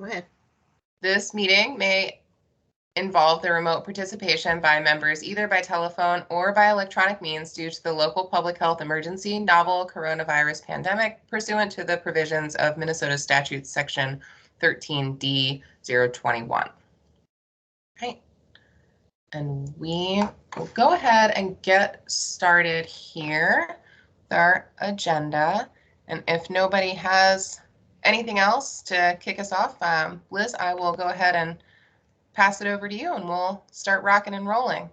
Go ahead. This meeting may involve the remote participation by members either by telephone or by electronic means due to the local public health emergency novel coronavirus pandemic pursuant to the provisions of Minnesota Statute Section 13D-021. Right. And we will go ahead and get started here with our agenda. And if nobody has anything else to kick us off, Liz, I will go ahead and pass it over to you and we'll start rocking and rolling.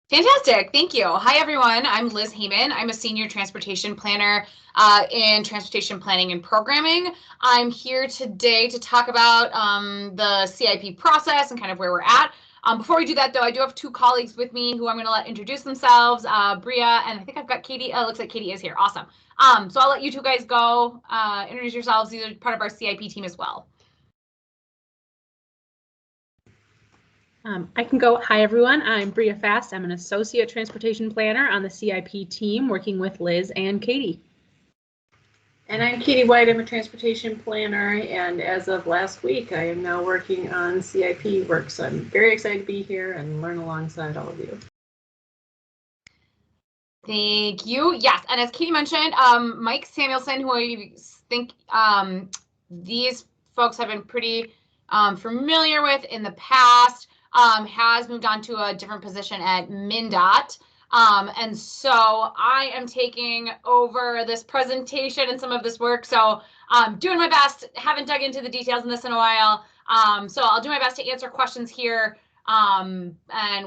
Fantastic. Thank you. Hi, everyone. I'm Liz Heyman. I'm a senior transportation planner in transportation planning and programming. I'm here today to talk about the CIP process and kind of where we're at. Before we do that, though, I do have two colleagues with me who I'm going to let introduce themselves, Bria, and I think I've got Katie. Oh, it looks like Katie is here. Awesome. So I'll let you two guys go introduce yourselves. These are part of our CIP team as well. I can go. Hi, everyone. I'm Bria Fast. I'm an associate transportation planner on the CIP team working with Liz and Katie. And I'm Katie White. I'm a transportation planner, and as of last week, I am now working on CIP work. So I'm very excited to be here and learn alongside all of you. Thank you. Yes, and as Katie mentioned, Mike Samuelson, who I think these folks have been pretty familiar with in the past, has moved on to a different position at MnDOT. And so I am taking over this presentation and some of this work. So I'm doing my best. Haven't dug into the details in this in a while. So I'll do my best to answer questions here, and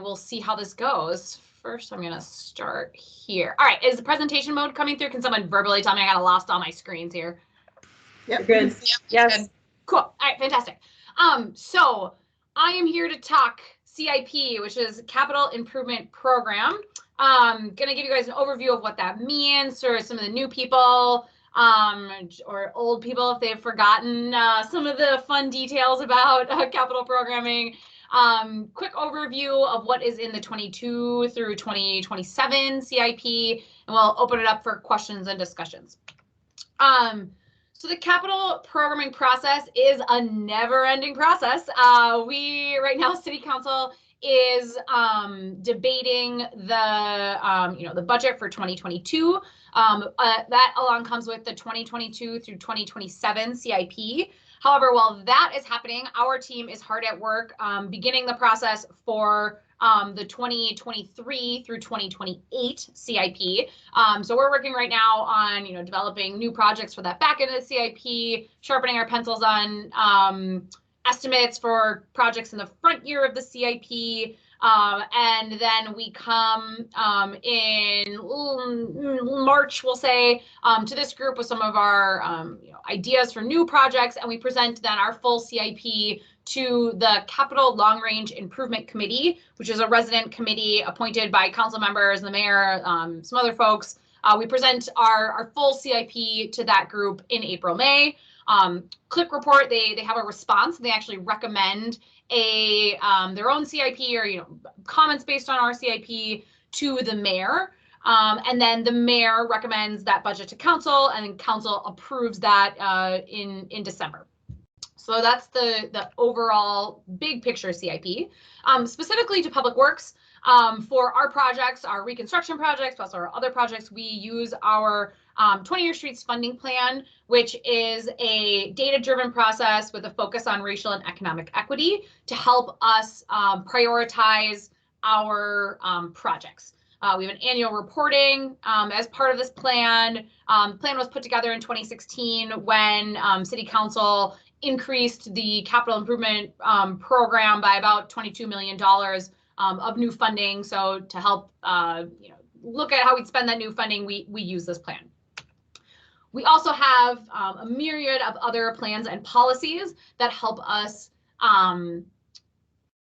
we'll see how this goes. First, I'm going to start here. All right, is the presentation mode coming through? Can someone verbally tell me? I got lost all my screens here. Yep, good. Yep, Yes. good. Cool. All right, fantastic. So I am here to talk CIP, which is Capital Improvement Program. Going to give you guys an overview of what that means for some of the new people or old people if they've forgotten some of the fun details about capital programming. Quick overview of what is in the 22 through 2027 CIP, and we'll open it up for questions and discussions. So the capital programming process is a never-ending process. We right now, City Council is debating the the budget for 2022. That along comes with the 2022 through 2027 CIP. However, while that is happening, our team is hard at work beginning the process for the 2023 through 2028 CIP. So we're working right now on developing new projects for that back end of the CIP, sharpening our pencils on estimates for projects in the front year of the CIP. And then we come in March, we'll say, to this group with some of our ideas for new projects, and we present then our full CIP to the Capital Long Range Improvement Committee, which is a resident committee appointed by council members, the mayor, some other folks. We present our full CIP to that group in April, May. Click report, they have a response. They actually recommend their own CIP or comments based on our CIP to the mayor. And then the mayor recommends that budget to council, and council approves that in December. So that's the overall big picture CIP. Specifically to Public Works, for our projects, our reconstruction projects, plus our other projects, we use our 20-year streets funding plan, which is a data-driven process with a focus on racial and economic equity to help us prioritize our projects. We have an annual reporting as part of this plan. The plan was put together in 2016 when City Council increased the capital improvement program by about $22 million of new funding. So to help look at how we'd spend that new funding, we use this plan. We also have a myriad of other plans and policies that help us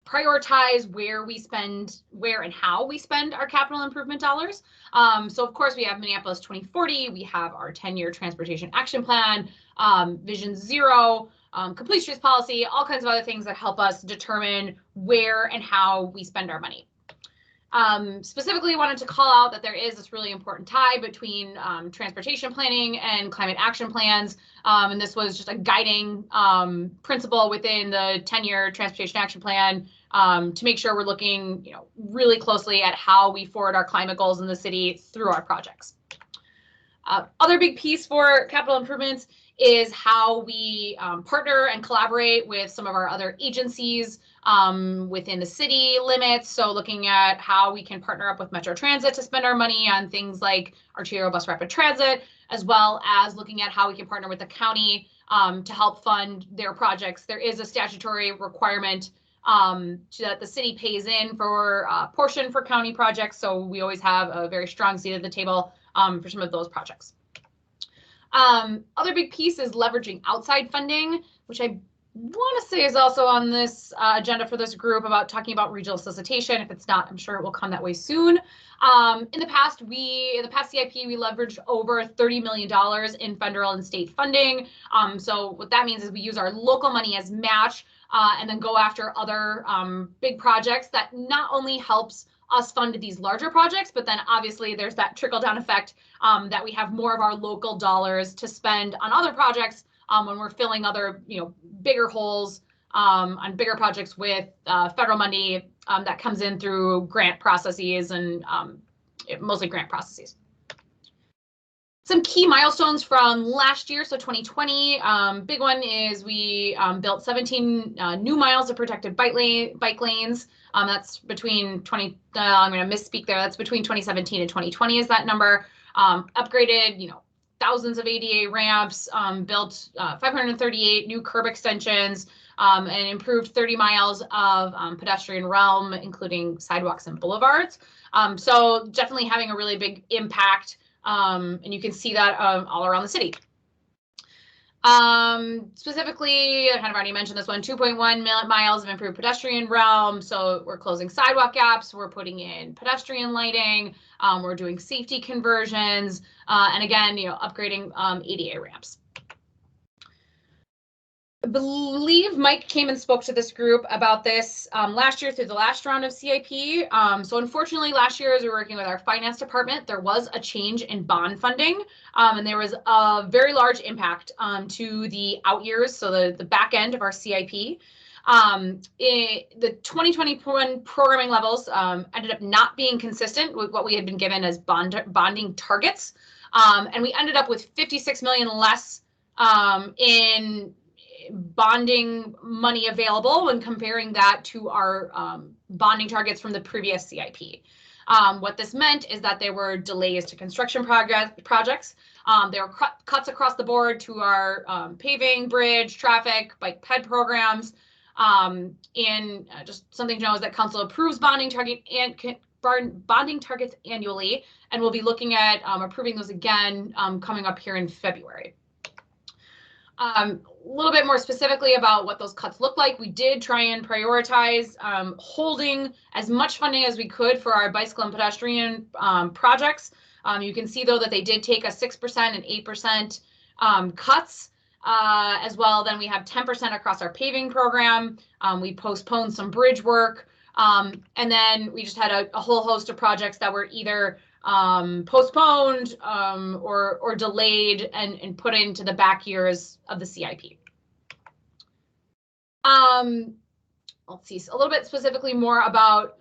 prioritize where and how we spend our capital improvement dollars. So of course we have Minneapolis 2040, we have our 10-year transportation action plan, Vision Zero, complete streets policy, all kinds of other things that help us determine where and how we spend our money. Specifically wanted to call out that there is this really important tie between transportation planning and climate action plans. And this was just a guiding principle within the 10-year transportation action plan to make sure we're looking, really closely at how we forward our climate goals in the city through our projects. Other big piece for capital improvements is how we partner and collaborate with some of our other agencies within the city limits. So looking at how we can partner up with Metro Transit to spend our money on things like arterial bus rapid transit, as well as looking at how we can partner with the county to help fund their projects. There is a statutory requirement that the city pays in for a portion for county projects. So we always have a very strong seat at the table for some of those projects. Other big piece is leveraging outside funding, which I want to say is also on this agenda for this group, about talking about regional solicitation. If it's not, I'm sure it will come that way soon. In the past CIP, we leveraged over $30 million in federal and state funding. So what that means is we use our local money as match and then go after other big projects that not only helps us fund these larger projects, but then obviously there's that trickle down effect that we have more of our local dollars to spend on other projects when we're filling other, bigger holes on bigger projects with federal money that comes in through grant processes and mostly grant processes. Some key milestones from last year, so 2020, big one is we built 17 new miles of protected bike lanes. That's between I'm going to misspeak there. That's between 2017 and 2020 is that number. Upgraded, thousands of ADA ramps, built 538 new curb extensions, and improved 30 miles of pedestrian realm, including sidewalks and boulevards. So definitely having a really big impact. And you can see that all around the city. Specifically, I kind of already mentioned this one, 2.1 miles of improved pedestrian realm. So we're closing sidewalk gaps, we're putting in pedestrian lighting, we're doing safety conversions, and again, upgrading ADA ramps. I believe Mike came and spoke to this group about this last year through the last round of CIP. So unfortunately, last year, as we were working with our finance department, there was a change in bond funding, and there was a very large impact to the out years, so the back end of our CIP. The 2021 programming levels ended up not being consistent with what we had been given as bonding targets, and we ended up with $56 million less in bonding money available when comparing that to our bonding targets from the previous CIP. What this meant is that there were delays to construction projects. There were cuts across the board to our paving, bridge, traffic, bike Ped programs. And just something to know is that council approves bonding targets annually, and we'll be looking at approving those again coming up here in February. A little bit more specifically about what those cuts look like. We did try and prioritize holding as much funding as we could for our bicycle and pedestrian projects. You can see, though, that they did take a 6% and 8% cuts as well. Then we have 10% across our paving program. We postponed some bridge work. And then we just had a whole host of projects that were either postponed or delayed and put into the back years of the CIP. Let's see, a little bit specifically more about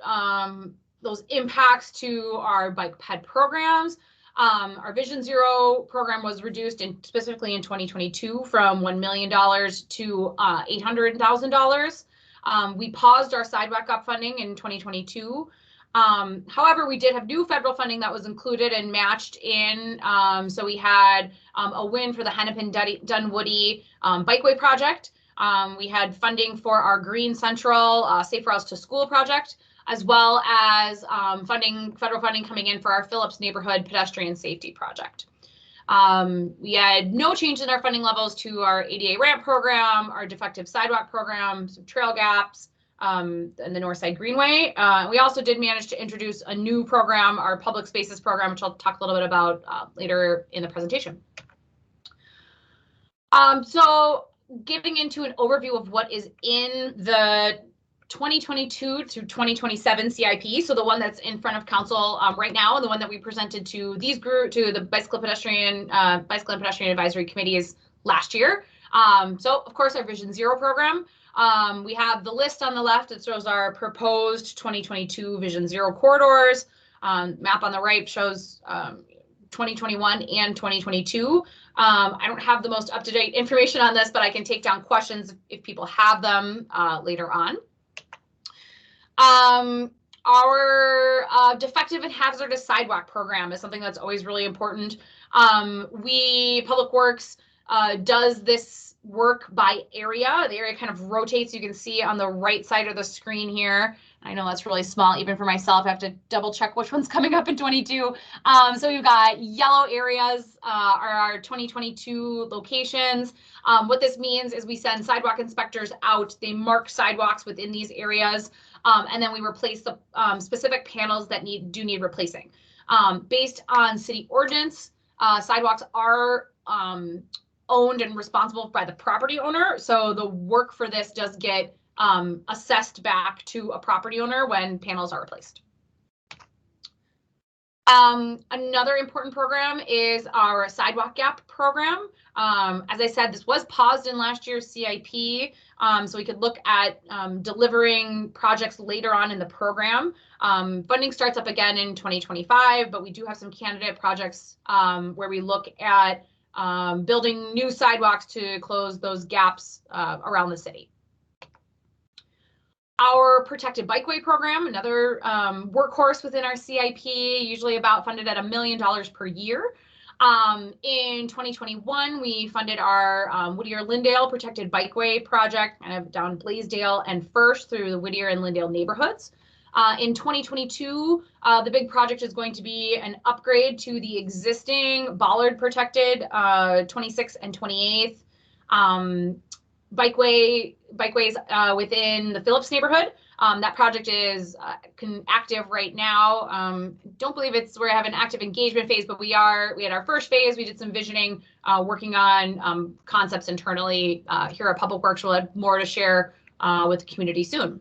those impacts to our bike Ped programs. Our Vision Zero program was reduced specifically in 2022 from $1 million to $800,000. We paused our sidewalk up funding in 2022. However, we did have new federal funding that was included and matched in. So we had a win for the Hennepin-Dunwoody bikeway project. We had funding for our Green Central Safe Routes to School project, as well as federal funding coming in for our Phillips Neighborhood Pedestrian Safety project. We had no change in our funding levels to our ADA ramp program, our defective sidewalk program, some trail gaps, and the NORTHSIDE Greenway. We also did manage to introduce a new program, our public spaces program, which I'll talk a little bit about later in the presentation. So giving into an overview of what is in the 2022 to 2027 CIP, so the one that's in front of council right now, and the one that we presented to the Bicycle and Pedestrian Advisory Committees last year. So of course our Vision Zero program. We have the list on the left. It shows our proposed 2022 Vision Zero corridors. Map on the right shows 2021 and 2022. I don't have the most up-to-date information on this, but I can take down questions if people have them later on. Our defective and hazardous sidewalk program is something that's always really important. Public Works does this work by area. The area kind of rotates. You can see on the right side of the screen here. I know that's really small, even for myself. I have to double check which one's coming up in 22. So we've got yellow areas are our 2022 locations. What this means is we send sidewalk inspectors out. They mark sidewalks within these areas, and then we replace the specific panels that do need replacing. Based on city ordinance, sidewalks are owned and responsible by the property owner. So the work for this does get assessed back to a property owner when panels are replaced. Another important program is our sidewalk gap program. As I said, this was paused in last year's CIP, so we could look at delivering projects later on in the program. Funding starts up again in 2025, but we do have some candidate projects where we look at building new sidewalks to close those gaps around the city. Our protected bikeway program, another workhorse within our CIP, usually about funded at $1 million per year. In 2021, we funded our Whittier-Lyndale protected bikeway project, kind of down Blaisdell and First through the Whittier and Lyndale neighborhoods. In 2022, the big project is going to be an upgrade to the existing bollard protected 26th and 28th bikeways within the Phillips neighborhood. That project is active right now. Don't believe we're having an active engagement phase, but we had our first phase. We did some visioning, working on concepts internally here at Public Works. We'll have more to share with the community soon.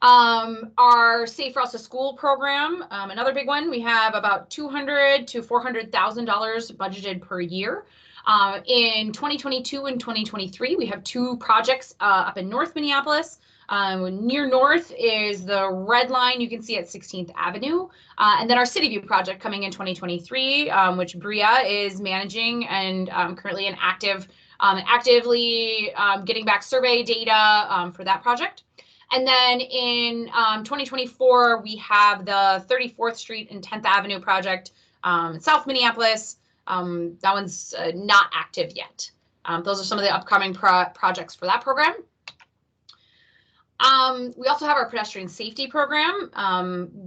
Our Safe Routes to School program, another big one. We have about $200,000 to $400,000 budgeted per year. In 2022 and 2023, we have two projects up in North Minneapolis. Near North is the red line you can see at 16th Avenue. And then our City View project coming in 2023, which Bria is managing and currently actively getting back survey data for that project. And then in 2024, we have the 34th Street and 10th Avenue project in South Minneapolis. That one's not active yet. Those are some of the upcoming projects for that program. We also have our pedestrian safety program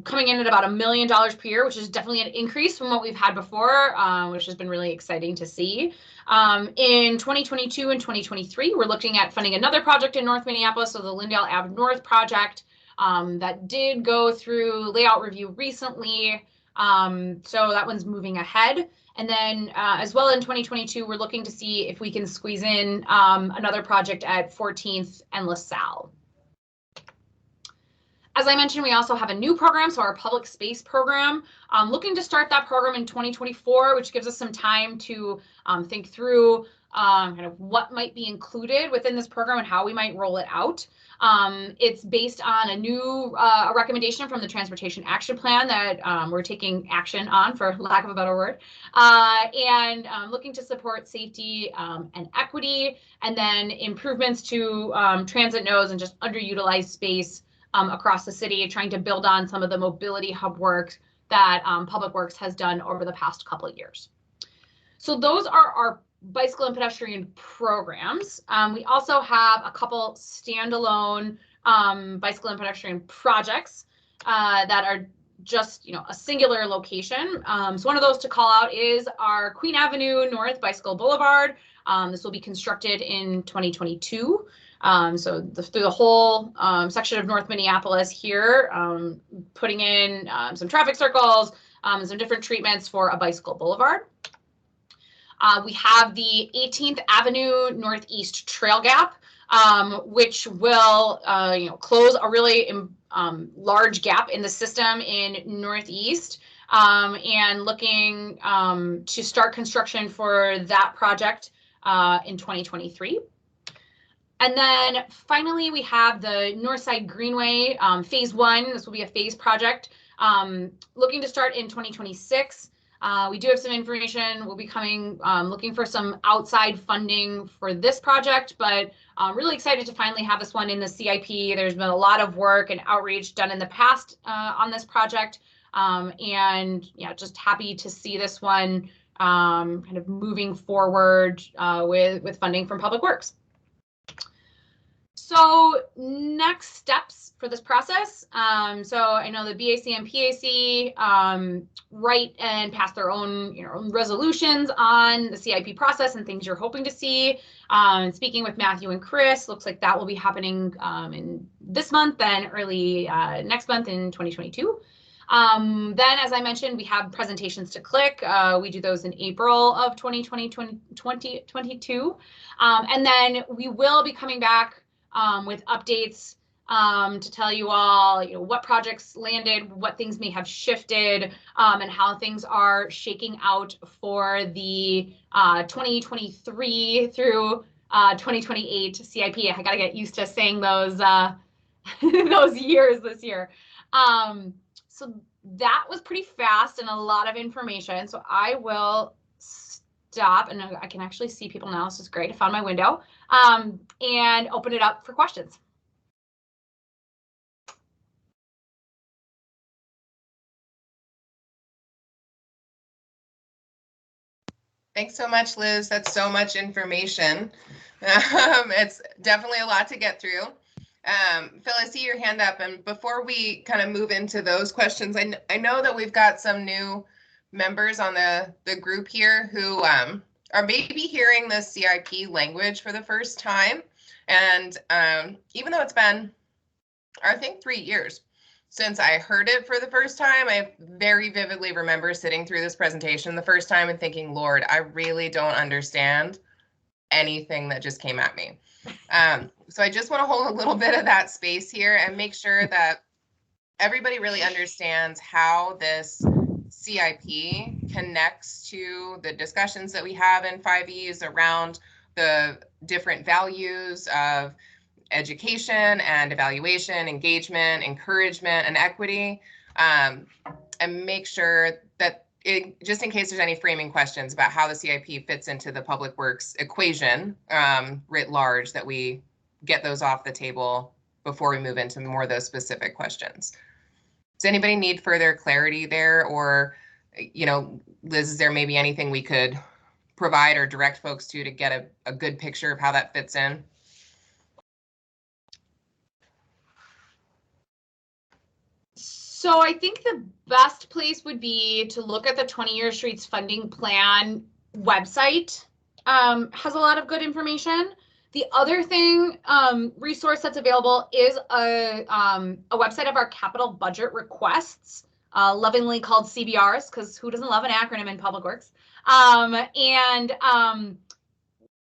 coming in at about $1 million per year, which is definitely an increase from what we've had before, which has been really exciting to see. In 2022 and 2023, we're looking at funding another project in North Minneapolis, so the Lyndale Ave North project that did go through layout review recently. So that one's moving ahead. And then as well in 2022, we're looking to see if we can squeeze in another project at 14th and LaSalle. As I mentioned, we also have a new program, so our public space program. Looking to start that program in 2024, which gives us some time to think through kind of what might be included within this program and how we might roll it out. It's based on a recommendation from the Transportation Action Plan that we're taking action on, for lack of a better word, and looking to support safety and equity, and then improvements to transit nodes and just underutilized space across the city, trying to build on some of the mobility hub work that Public Works has done over the past couple of years. So those are our bicycle and pedestrian programs. We also have a couple standalone bicycle and pedestrian projects that are just, a singular location. So one of those to call out is our Queen Avenue North Bicycle Boulevard. This will be constructed in 2022. So through the whole section of North Minneapolis here, putting in some traffic circles, some different treatments for a bicycle boulevard. We have the 18th Avenue Northeast Trail Gap. which will close a really large gap in the system in Northeast, and looking to start construction for that project in 2023. And then finally, we have the Northside Greenway phase 1. This will be a phase project, looking to start in 2026. We do have some information. We'll be coming looking for some outside funding for this project, but I'm really excited to finally have this one in the CIP. There's been a lot of work and outreach done in the past on this project, and yeah, just happy to see this one kind of moving forward with funding from Public Works. So next steps for this process. So I know the BAC and PAC write and pass their own resolutions on the CIP process and things you're hoping to see. Speaking with Matthew and Chris, looks like that will be happening in this month and early next month in 2022. Then, as I mentioned, we have presentations to click. We do those in April of 2022. And then we will be coming back with updates to tell you all, what projects landed, what things may have shifted, and how things are shaking out for the 2023 through 2028 CIP. I gotta get used to saying those those years this year. So that was pretty fast and a lot of information. So I will stop, and I can actually see people now. This is great. I found my window, and open it up for questions. Thanks so much, Liz. That's so much information. It's definitely a lot to get through. Phil, I see your hand up, and before we kind of move into those questions, I know that we've got some new members on the group here who are maybe hearing the CIP language for the first time. And even though it's been, I think, 3 years since I heard it for the first time, I very vividly remember sitting through this presentation the first time and thinking, Lord, I really don't understand anything that just came at me. So I just want to hold a little bit of that space here and make sure that everybody really understands how this CIP connects to the discussions that we have in 5Es around the different values of education and evaluation, engagement, encouragement, and equity, and make sure that just in case there's any framing questions about how the CIP fits into the Public Works equation writ large, that we get those off the table before we move into more of those specific questions. Does anybody need further clarity there, or, Liz, is there maybe anything we could provide or direct folks to get a good picture of how that fits in? So I think the best place would be to look at the 20-year streets funding plan website. Has a lot of good information. The other thing, resource that's available is a website of our capital budget requests, lovingly called CBRs, because who doesn't love an acronym in Public Works?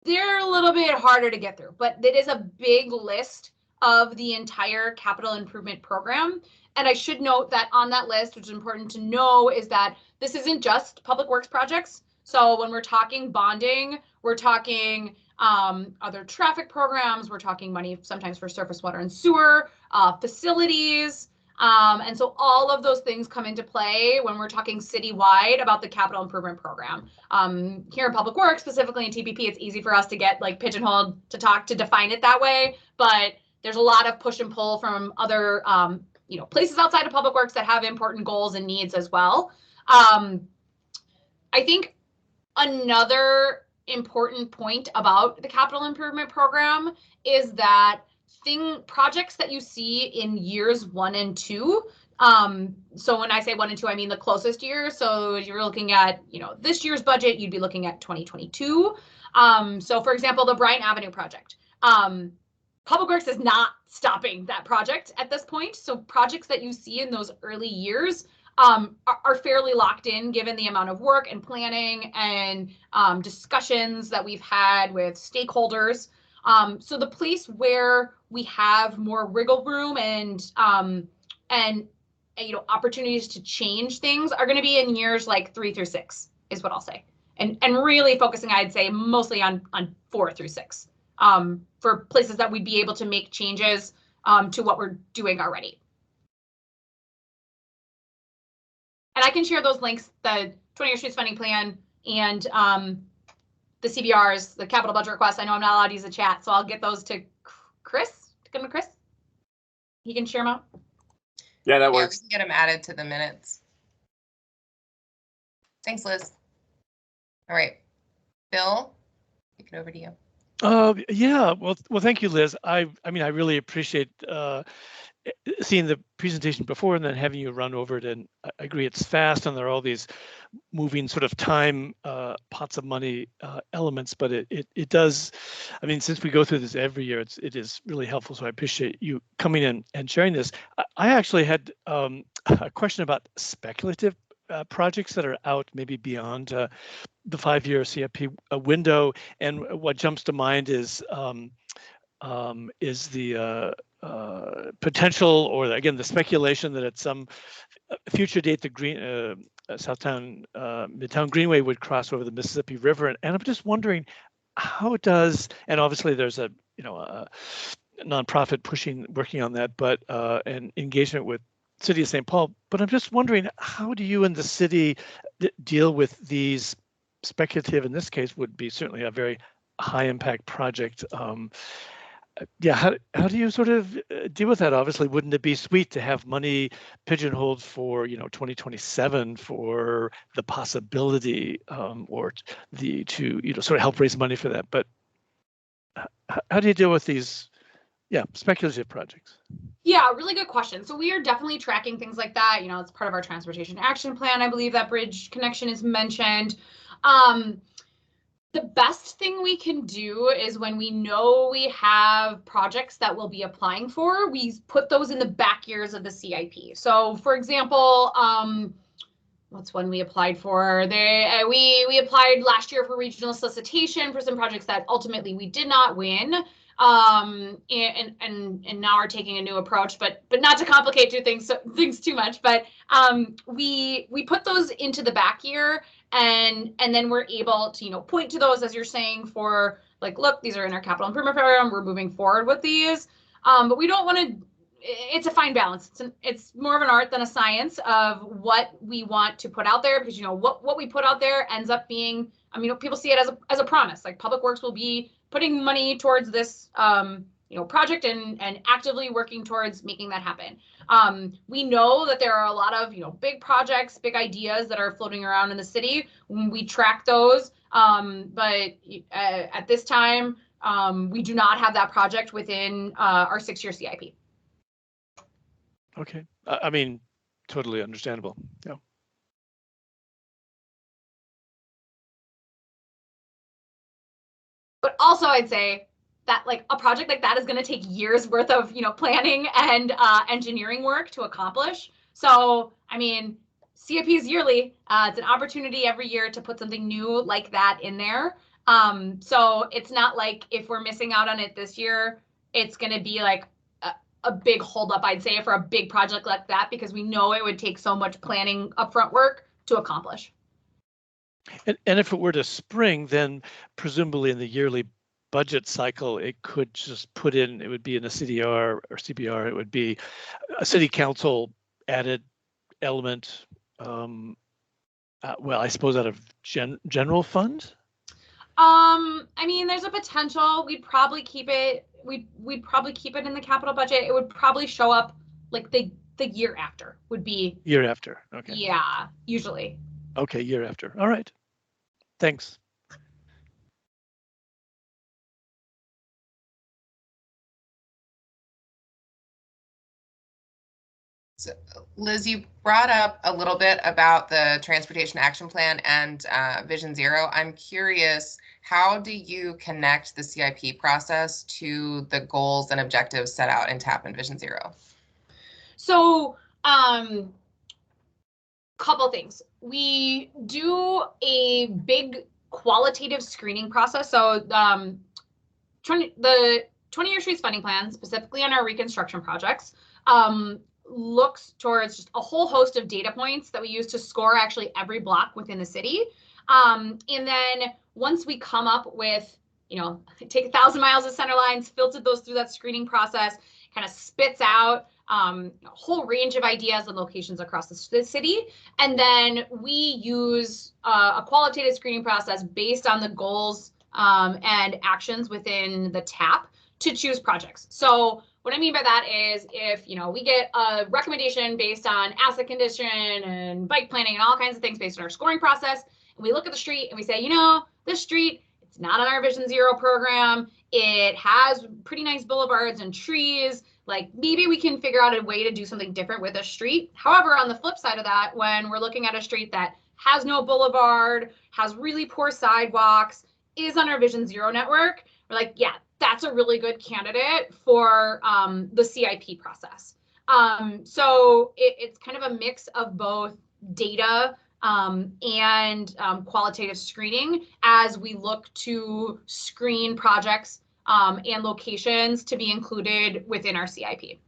They're a little bit harder to get through, but it is a big list of the entire capital improvement program. And I should note that on that list, which is important to know, is that this isn't just Public Works projects. So when we're talking bonding, we're talking other traffic programs, we're talking money sometimes for surface water and sewer, facilities. And so all of those things come into play when we're talking citywide about the capital improvement program. Here in Public Works, specifically in TPP, it's easy for us to get pigeonholed to define it that way, but there's a lot of push and pull from other places outside of Public Works that have important goals and needs as well. I think another important point about the capital improvement program is that projects that you see in years 1 and 2. So when I say 1 and 2, I mean the closest year. So you're looking at, this year's budget, you'd be looking at 2022. So for example, the Bryant Avenue project. Public Works is not stopping that project at this point. So projects that you see in those early years are fairly locked in, given the amount of work and planning and discussions that we've had with stakeholders. So the place where we have more wiggle room and opportunities to change things are going to be in years like 3 through 6 is what I'll say, and really focusing, I'd say, mostly on 4 through 6 for places that we'd be able to make changes to what we're doing already. And I can share those links, the 20-year streets funding plan and the CBRs, the capital budget requests. I know I'm not allowed to use the chat, so I'll get those to Chris. Come to Chris. He can share them out. Yeah, that Yeah, we works. can get them added to the minutes. Thanks, Liz. All right, Bill, kick it over to you. Yeah, well, thank you, Liz. I mean, I really appreciate seeing the presentation before and then having you run over it. And I agree, it's fast and there are all these moving sort of time pots of money elements, but it does. I mean, since we go through this every year, it is really helpful. So I appreciate you coming in and sharing this. I actually had a question about speculative projects that are out maybe beyond the 5-year CIP window, and what jumps to mind is the potential, or again, the speculation that at some future date, the Southtown Midtown Greenway would cross over the Mississippi River, and I'm just wondering how does, and obviously there's a nonprofit working on that, but an engagement with City of St. Paul, but I'm just wondering, how do you and the city deal with these speculative, in this case would be certainly a very high impact project. Yeah, how do you sort of deal with that? Obviously, wouldn't it be sweet to have money pigeonholed for 2027 for the possibility or to sort of help raise money for that? But how do you deal with these speculative projects? Yeah, really good question. So we are definitely tracking things like that. It's part of our transportation action plan. I believe that bridge connection is mentioned. The best thing we can do is when we know we have projects that we'll be applying for, we put those in the back years of the CIP. So for example, what's one we applied for? We applied last year for regional solicitation for some projects that ultimately we did not win. And now are taking a new approach, but not to complicate things too much. But we put those into the back year, and then we're able to point to those, as you're saying, for like, look, these are in our capital improvement program. We're moving forward with these, but we don't want to. It's a fine balance. It's more of an art than a science of what we want to put out there, because what we put out there ends up being. I mean, people see it as a promise. Like Public Works will be putting money towards this project and actively working towards making that happen. We know that there are a lot of big projects, big ideas that are floating around in the city. We track those, but at this time, we do not have that project within our 6-year CIP. Okay, I mean, totally understandable. Yeah. But also, I'd say that like a project like that is going to take years worth of planning and engineering work to accomplish. So I mean, CIP is yearly. It's an opportunity every year to put something new like that in there. So it's not like if we're missing out on it this year, it's going to be like a big holdup, I'd say, for a big project like that, because we know it would take so much planning upfront work to accomplish. And if it were to spring, then presumably in the yearly budget cycle, it could just put in, it would be in a CDR or CBR, it would be a city council added element, well, I suppose out of general fund? I mean, there's a potential. We'd probably keep it. We'd probably keep it in the capital budget. It would probably show up like the year after would be. Year after, okay. Yeah, usually. Okay, year after. All right. Thanks. So, Liz, you brought up a little bit about the Transportation Action Plan and Vision Zero. I'm curious, how do you connect the CIP process to the goals and objectives set out in TAP and Vision Zero? So, couple things. We do a big qualitative screening process. So, the 20-year streets funding plan, specifically on our reconstruction projects, looks towards just a whole host of data points that we use to score actually every block within the city. And then once we come up with, take 1,000 miles of center lines, filtered those through that screening process, kind of spits out a whole range of ideas and locations across the city. And then we use a qualitative screening process based on the goals and actions within the TAP to choose projects. So what I mean by that is if, we get a recommendation based on asset condition and bike planning and all kinds of things based on our scoring process, and we look at the street and we say, this street, it's not on our Vision Zero program. It has pretty nice boulevards and trees. Like maybe we can figure out a way to do something different with a street. However, on the flip side of that, when we're looking at a street that has no boulevard, has really poor sidewalks, is on our Vision Zero network, we're like, yeah, that's a really good candidate for the CIP process. So it's kind of a mix of both data and qualitative screening as we look to screen projects and locations to be included within our CIP.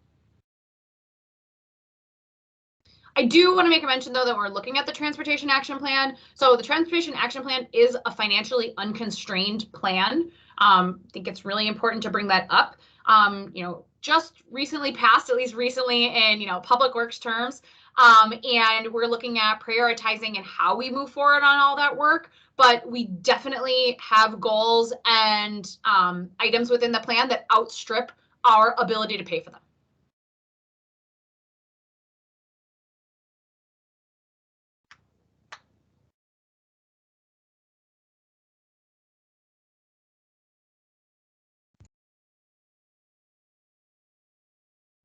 I do want to make a mention, though, that we're looking at the Transportation Action Plan. So the Transportation Action Plan is a financially unconstrained plan. I think it's really important to bring that up. Just recently passed, at least recently in, public works terms. And we're looking at prioritizing and how we move forward on all that work. But we definitely have goals and items within the plan that outstrip our ability to pay for them.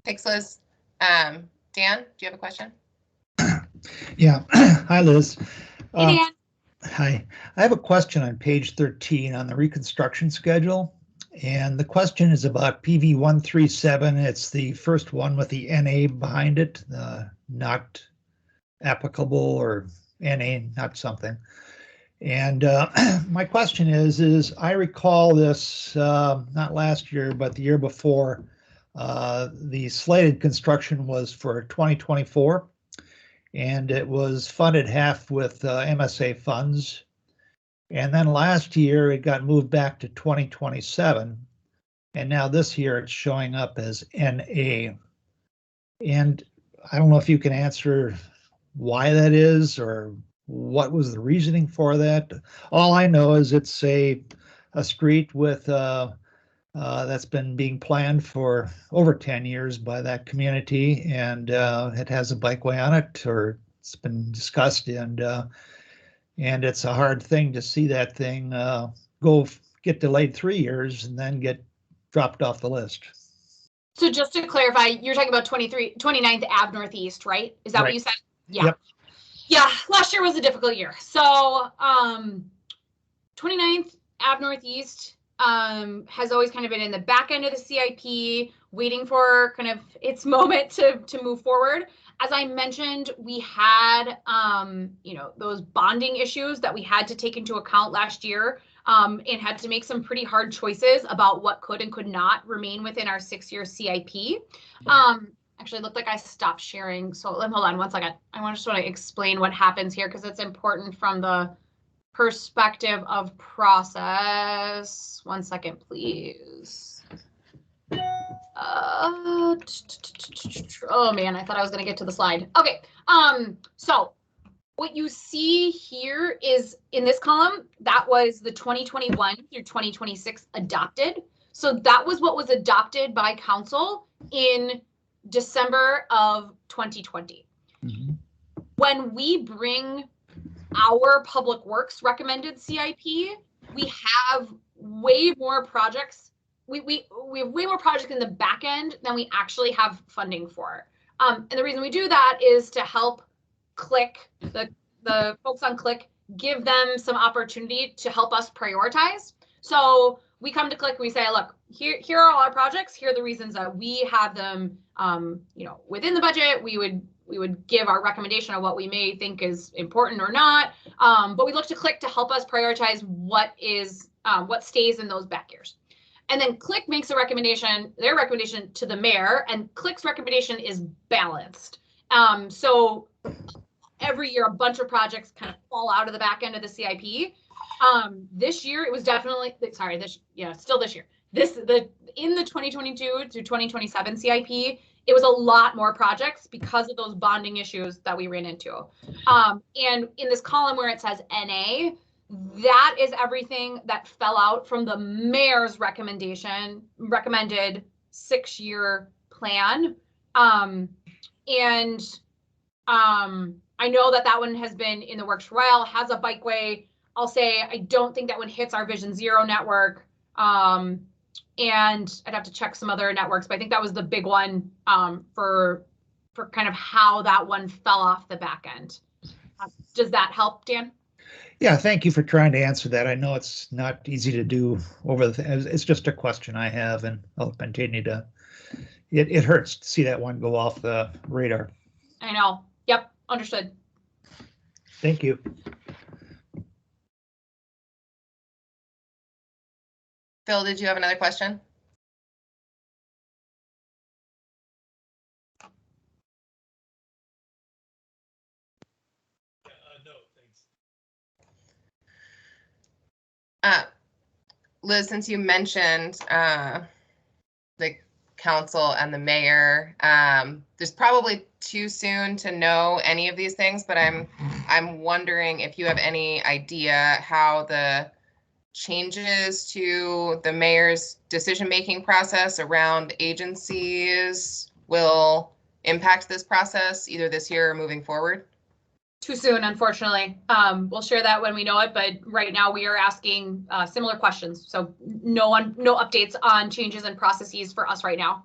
Thanks, Liz. Dan, do you have a question? Yeah. Hi, Liz. Hey, Dan. Hi. I have a question on page 13 on the reconstruction schedule. And the question is about PV 137. It's the first one with the NA behind it, not applicable, or NA, not something. And my question is I recall this, not last year, but the year before, the slated construction was for 2024, and it was funded half with MSA funds. And then last year it got moved back to 2027. And now this year it's showing up as NA. And I don't know if you can answer why that is or what was the reasoning for that. All I know is it's a street with that's been being planned for over 10 years by that community, and it has a bikeway on it, or it's been discussed, and it's a hard thing to see that thing get delayed 3 years and then get dropped off the list. So just to clarify, you're talking about 29th Ave Northeast, right? Is that Right. what you said? Yeah. Yep. Yeah, last year was a difficult year. So 29th Ave Northeast has always kind of been in the back end of the CIP, waiting for kind of its moment to move forward. As I mentioned, we had, those bonding issues that we had to take into account last year, and had to make some pretty hard choices about what could and could not remain within our 6-year CIP. Actually, it looked like I stopped sharing. So hold on 1 second. I just want to explain what happens here because it's important from the perspective of process. 1 second, please. Oh man, I thought I was going to get to the slide. Okay. So what you see here is in this column, that was the 2021 through 2026 adopted. So that was what was adopted by council in December of 2020. Mm-hmm. When we bring our public works recommended CIP, we have way more projects. We have way more projects in the back end than we actually have funding for. And the reason we do that is to help Click, the folks on Click, give them some opportunity to help us prioritize. So we come to Click and we say, look, here are all our projects. Here are the reasons that we have them, within the budget. We would give our recommendation of what we may think is important or not. But we look to Click to help us prioritize what stays in those back years. And then CLIC makes a recommendation, their recommendation to the mayor, and CLIC's recommendation is balanced. So every year, a bunch of projects kind of fall out of the back end of the CIP. This year, it was definitely, sorry, still this year. In the 2022 to 2027 CIP, it was a lot more projects because of those bonding issues that we ran into. And in this column where it says NA, that is everything that fell out from the mayor's recommended 6-year plan. I know that one has been in the works for a while, has a bikeway. I'll say I don't think that one hits our Vision Zero network. And I'd have to check some other networks, but I think that was the big one for kind of how that one fell off the back end. Does that help, Dan? Yeah, thank you for trying to answer that. I know it's not easy to do over it's just a question I have, and I'll continue to. It hurts to see that one go off the radar. I know. Yep, understood. Thank you. Phil, did you have another question? No, thanks. Liz, since you mentioned the council and the mayor, there's probably too soon to know any of these things, but I'm wondering if you have any idea how the changes to the mayor's decision-making process around agencies will impact this process either this year or moving forward? Too soon, unfortunately. We'll share that when we know it, but right now we are asking similar questions. So no updates on changes and processes for us right now.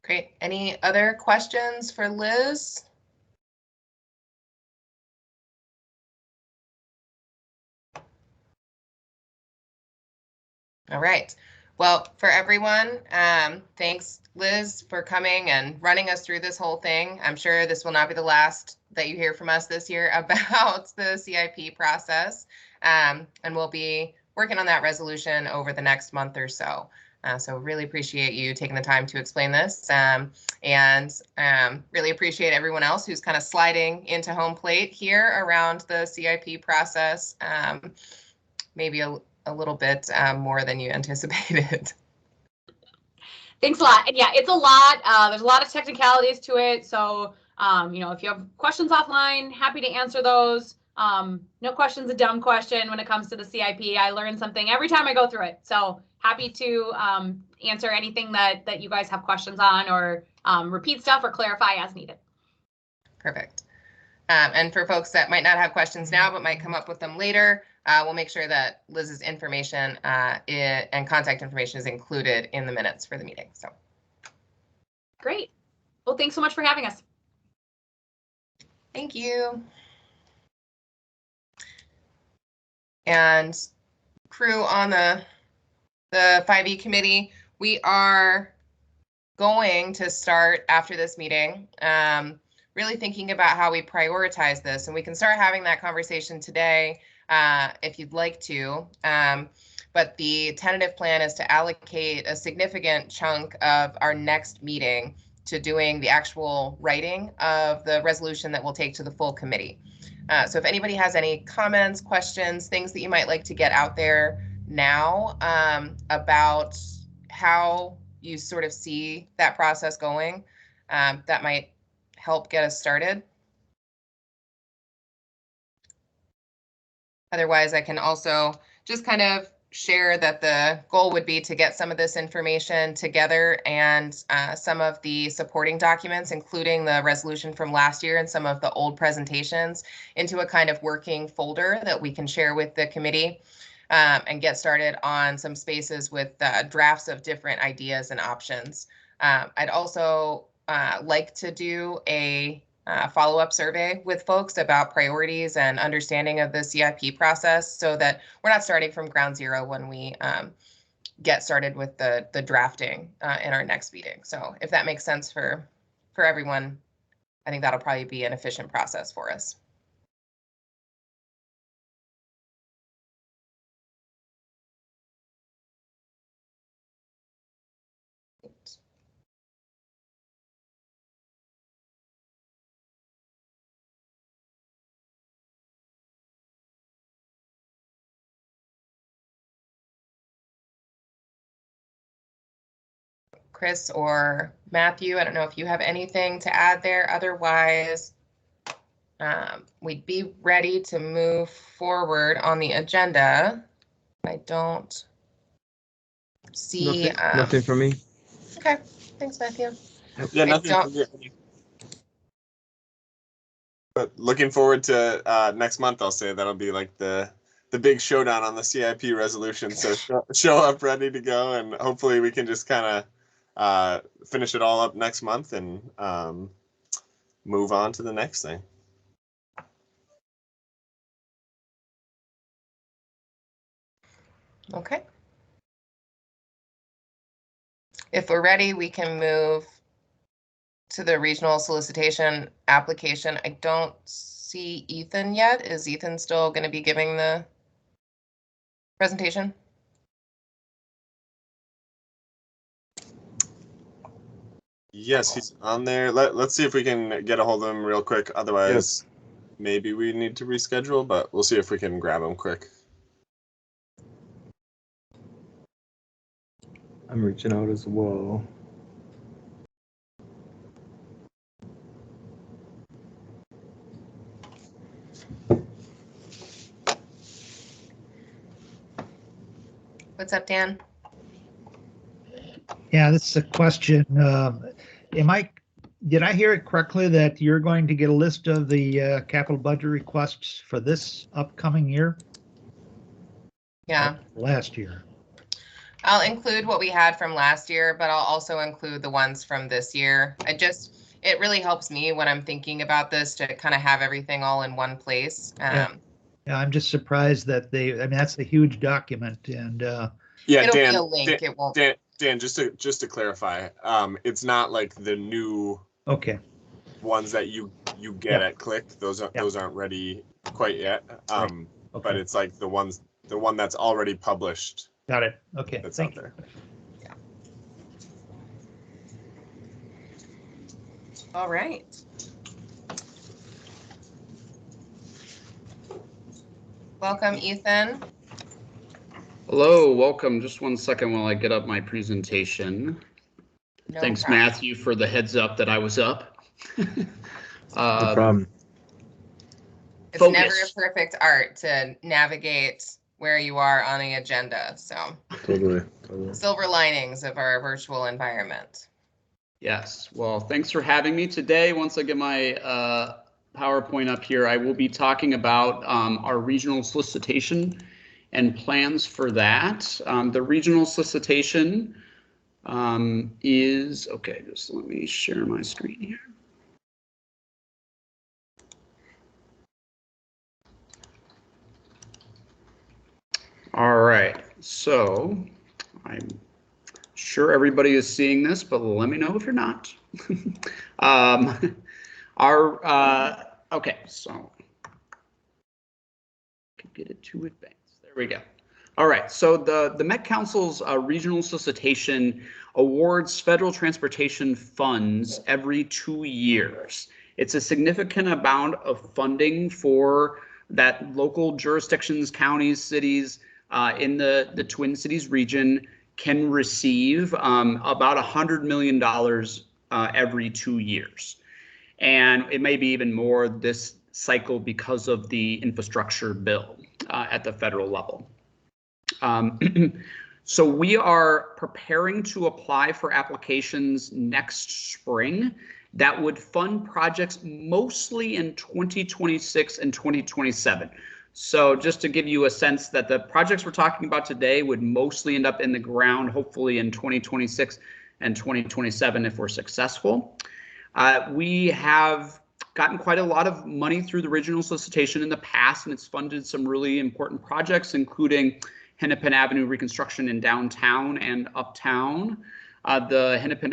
Great. Any other questions for Liz? All right. Well, for everyone, thanks, Liz, for coming and running us through this whole thing. I'm sure this will not be the last that you hear from us this year about the CIP process, and we'll be working on that resolution over the next month or so. So really appreciate you taking the time to explain this, and really appreciate everyone else who's kind of sliding into home plate here around the CIP process, maybe a little bit more than you anticipated. Thanks a lot. And yeah, it's a lot. There's a lot of technicalities to it. So, if you have questions offline, happy to answer those. No question's a dumb question when it comes to the CIP. I learn something every time I go through it. So happy to answer anything that you guys have questions on, or repeat stuff or clarify as needed. Perfect. And for folks that might not have questions now but might come up with them later, we'll make sure that Liz's information and contact information is included in the minutes for the meeting. So great. Well, thanks so much for having us. Thank you. And crew on the 5E committee, we are going to start after this meeting, really thinking about how we prioritize this, and we can start having that conversation today if you'd like to. But the tentative plan is to allocate a significant chunk of our next meeting to doing the actual writing of the resolution that we'll take to the full committee. So if anybody has any comments, questions, things that you might like to get out there now about how you sort of see that process going, that might help get us started. Otherwise, I can also just kind of share that the goal would be to get some of this information together and some of the supporting documents, including the resolution from last year and some of the old presentations, into a kind of working folder that we can share with the committee and get started on some spaces with drafts of different ideas and options. I'd also like to do a follow-up survey with folks about priorities and understanding of the CIP process, so that we're not starting from ground zero when we get started with the drafting in our next meeting. So if that makes sense for everyone, I think that'll probably be an efficient process for us. Chris or Matthew, I don't know if you have anything to add there. Otherwise, we'd be ready to move forward on the agenda. I don't see nothing for me. Okay, thanks, Matthew. Yeah, nothing for me. But looking forward to next month. I'll say that'll be like the big showdown on the CIP resolution. So show up ready to go, and hopefully we can just kind of finish it all up next month and move on to the next thing. Okay. If we're ready, we can move to the regional solicitation application. I don't see Ethan yet. Is Ethan still going to be giving the presentation? Yes, he's on there. Let's see if we can get a hold of him real quick. Otherwise, maybe we need to reschedule, but we'll see if we can grab him quick. I'm reaching out as well. What's up, Dan? Yeah, this is a question. Did I hear it correctly that you're going to get a list of the capital budget requests for this upcoming year? Yeah. Last year. I'll include what we had from last year, but I'll also include the ones from this year. It really helps me when I'm thinking about this to kind of have everything all in one place. Yeah, I'm just surprised that that's a huge document, and yeah, it'll Dan, be a link. It won't. Dan, just to clarify, it's not like the new ones that you get at Click. Those aren't ready quite yet. But it's like the one that's already published. Got it. Okay. That's out there. Yeah. All right. Welcome, Ethan. Hello, welcome. Just one second while I get up my presentation. No Thanks, problem. Matthew, for the heads up that I was up. No problem. It's Focus. never a perfect art to navigate where you are on the agenda. So Totally. silver linings of our virtual environment. Yes, well, thanks for having me today. Once I get my PowerPoint up here, I will be talking about our regional solicitation and plans for that. The regional solicitation is, okay, just let me share my screen here. All right, so I'm sure everybody is seeing this, but let me know if you're not. Okay, so could get it to advance. There we go. All right, so the Met Council's regional solicitation awards federal transportation funds every 2 years. It's a significant amount of funding for that local jurisdictions, counties, cities in the Twin Cities region can receive about $100 million every 2 years. And it may be even more this cycle because of the infrastructure bill at the federal level. So we are preparing to apply for applications next spring that would fund projects mostly in 2026 and 2027. So just to give you a sense that the projects we're talking about today would mostly end up in the ground, hopefully in 2026 and 2027 if we're successful. We have gotten quite a lot of money through the regional solicitation in the past, and it's funded some really important projects, including Hennepin Avenue reconstruction in downtown and uptown, the Hennepin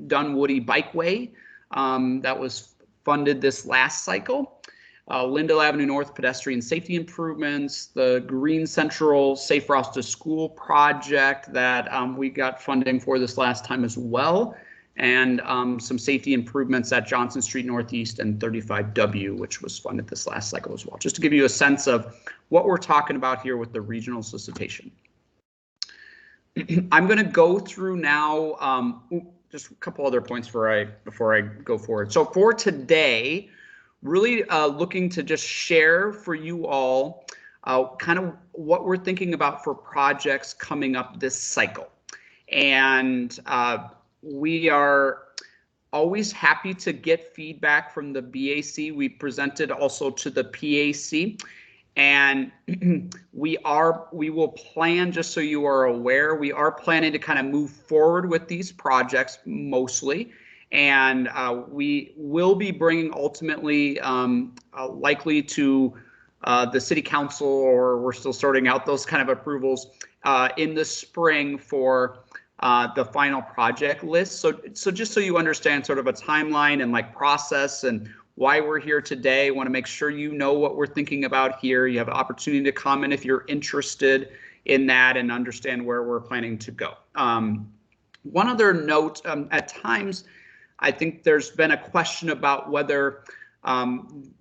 Dunwoody Bikeway that was funded this last cycle. Lindell Avenue North pedestrian safety improvements, the Green Central Safe Routes to School project that we got funding for this last time as well, and some safety improvements at Johnson Street Northeast and 35W, which was funded this last cycle as well, just to give you a sense of what we're talking about here with the regional solicitation. I'm going to go through now just a couple other points before I go forward. So for today, really looking to just share for you all kind of what we're thinking about for projects coming up this cycle. And we are always happy to get feedback from the BAC. We presented also to the PAC. And we will plan, just so you are aware, we are planning to kind of move forward with these projects mostly. And we will be bringing ultimately likely to the city council, or we're still sorting out those kind of approvals in the spring for the final project list. So just so you understand sort of a timeline and like process and why we're here today, want to make sure you know what we're thinking about here. You have an opportunity to comment if you're interested in that and understand where we're planning to go. One other note, at times, I think there's been a question about whether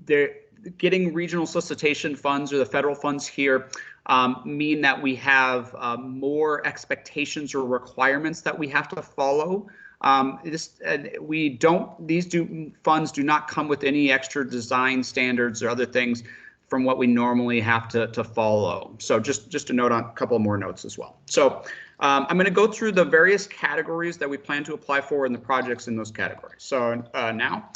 they're getting regional solicitation funds or the federal funds here mean that we have more expectations or requirements that we have to follow. These funds do not come with any extra design standards or other things from what we normally have to follow. So just a note on a couple more notes as well. So I'm going to go through the various categories that we plan to apply for in the projects in those categories. So now,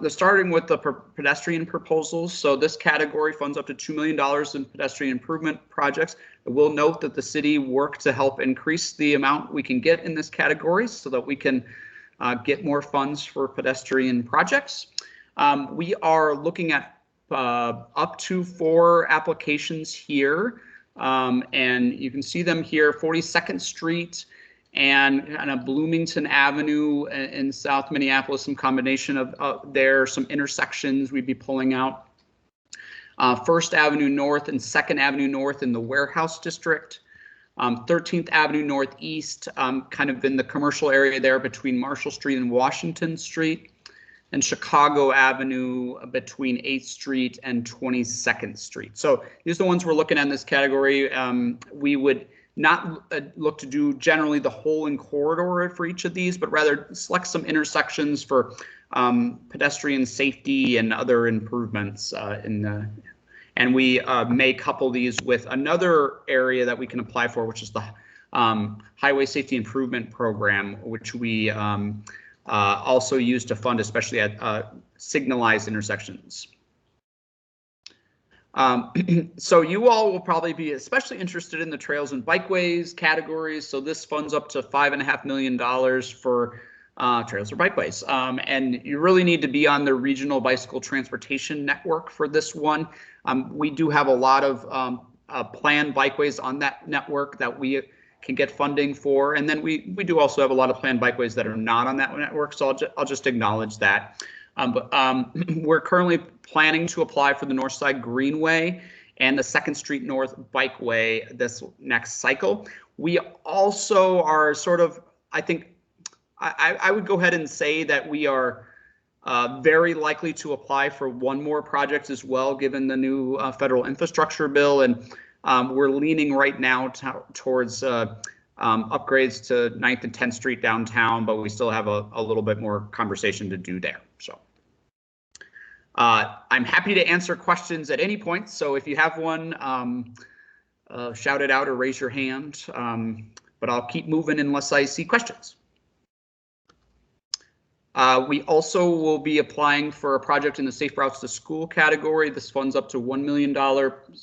starting with the pedestrian proposals. So this category funds up to $2 million in pedestrian improvement projects. I will note that the city worked to help increase the amount we can get in this category so that we can get more funds for pedestrian projects. We are looking at up to 4 applications here, and you can see them here: 42nd Street and kind of Bloomington Avenue in South Minneapolis, some combination of there, some intersections we'd be pulling out. 1st Avenue North and 2nd Avenue North in the Warehouse District. 13th Avenue Northeast, kind of in the commercial area there between Marshall Street and Washington Street. And Chicago Avenue between 8th Street and 22nd Street. So these are the ones we're looking at in this category. We would not look to do generally the whole in corridor for each of these, but rather select some intersections for pedestrian safety and other improvements and we may couple these with another area that we can apply for, which is the Highway Safety Improvement Program, which we also use to fund, especially at signalized intersections. So you all will probably be especially interested in the trails and bikeways categories. So this funds up to $5.5 million for trails or bikeways. And you really need to be on the regional bicycle transportation network for this one. We do have a lot of planned bikeways on that network that we can get funding for. And then we do also have a lot of planned bikeways that are not on that network. So I'll just acknowledge that. We're currently planning to apply for the Northside Greenway and the 2nd Street North Bikeway this next cycle. We also are sort of, I think, I would go ahead and say that we are very likely to apply for one more project as well, given the new federal infrastructure bill. And we're leaning right now towards upgrades to 9th and 10th Street downtown, but we still have a little bit more conversation to do there. So I'm happy to answer questions at any point. So if you have one, shout it out or raise your hand, but I'll keep moving unless I see questions. We also will be applying for a project in the Safe Routes to School category. This funds up to $1 million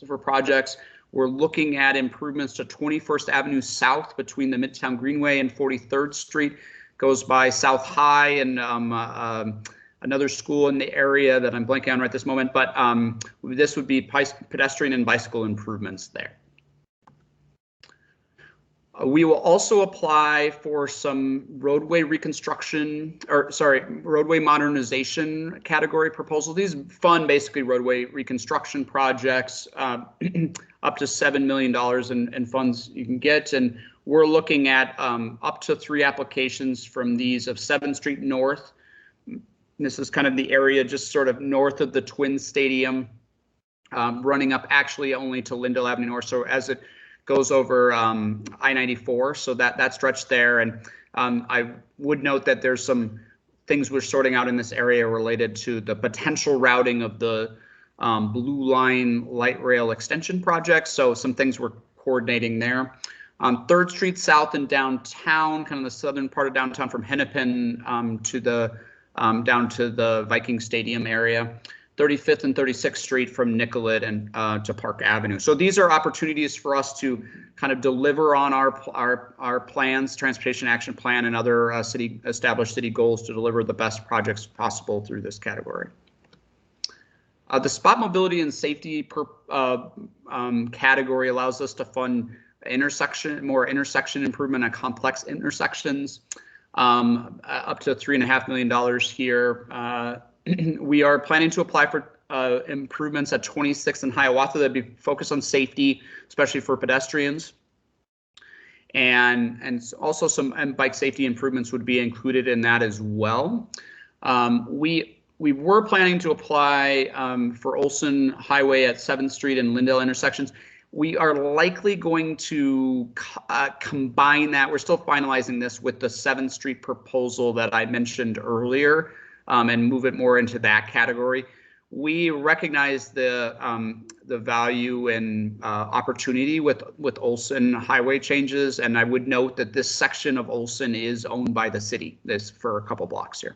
for projects. We're looking at improvements to 21st Avenue South between the Midtown Greenway and 43rd Street. Goes by South High and another school in the area that I'm blanking on right this moment. But this would be pedestrian and bicycle improvements there. We will also apply for some roadway reconstruction, or sorry, roadway modernization category proposals. These fund basically roadway reconstruction projects, up to $7 million in funds you can get. And we're looking at up to 3 applications from these of 7th Street North. This is kind of the area just sort of north of the Twin Stadium, running up actually only to Lindell Avenue North. So as it goes over I-94, so that stretch there. And I would note that there's some things we're sorting out in this area related to the potential routing of the Blue Line light rail extension project. So some things we're coordinating there. 3rd Street South in downtown, kind of the southern part of downtown from Hennepin to the down to the Viking Stadium area. 35th and 36th Street from Nicollet and to Park Avenue. So these are opportunities for us to kind of deliver on our plans, Transportation Action Plan, and other established city goals to deliver the best projects possible through this category. The spot mobility and safety category allows us to fund more intersection improvement on complex intersections, up to $3.5 million here. We are planning to apply for improvements at 26th and Hiawatha that be focused on safety, especially for pedestrians. And also some bike safety improvements would be included in that as well. We were planning to apply for Olson Highway at 7th Street and Lindell intersections. We are likely going to combine that. We're still finalizing this with the 7th Street proposal that I mentioned earlier, and move it more into that category. We recognize the value and opportunity with Olson Highway changes, and I would note that this section of Olson is owned by the city. This for a couple blocks here.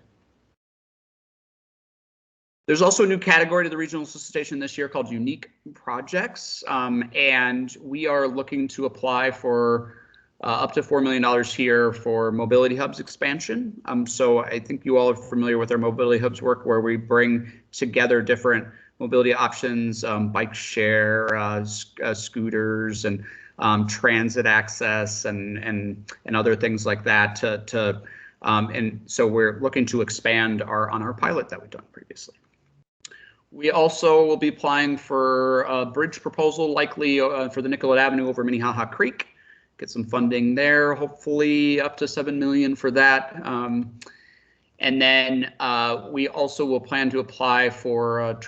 There's also a new category to the regional solicitation this year called unique projects, and we are looking to apply for up to $4 million here for mobility hubs expansion. So I think you all are familiar with our mobility hubs work, where we bring together different mobility options, bike share, scooters, and transit access, and other things like that. And so we're looking to expand on our pilot that we've done previously. We also will be applying for a bridge proposal, likely for the Nicollet Avenue over Minnehaha Creek. Get some funding there, hopefully up to $7 million for that. And then we also will plan to apply for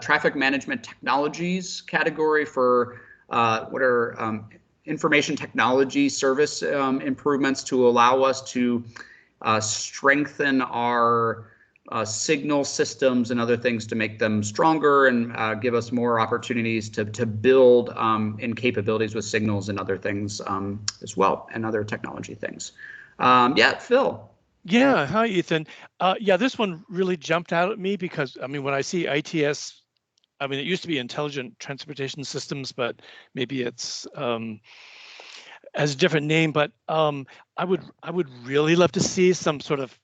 traffic management technologies category for what are information technology service improvements to allow us to strengthen our signal systems and other things to make them stronger and give us more opportunities to build in capabilities with signals and other things as well, and other technology things. Yeah, Phil. Yeah, hi, Ethan. Yeah, this one really jumped out at me because, I mean, when I see ITS, I mean, it used to be Intelligent Transportation Systems, but maybe it's has a different name. But I would really love to see some sort of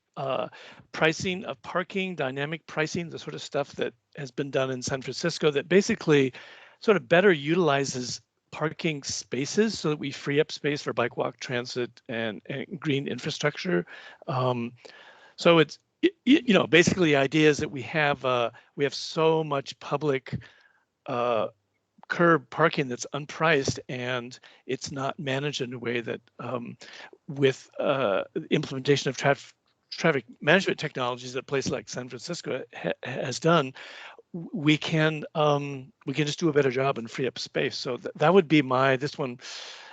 pricing of parking, dynamic pricing, the sort of stuff that has been done in San Francisco that basically sort of better utilizes parking spaces so that we free up space for bike, walk, transit, and green infrastructure. So it's, you know, basically the idea is that we have so much public curb parking that's unpriced, and it's not managed in a way that with implementation of traffic management technologies that a place like San Francisco has done, we can just do a better job and free up space. So that would be this one,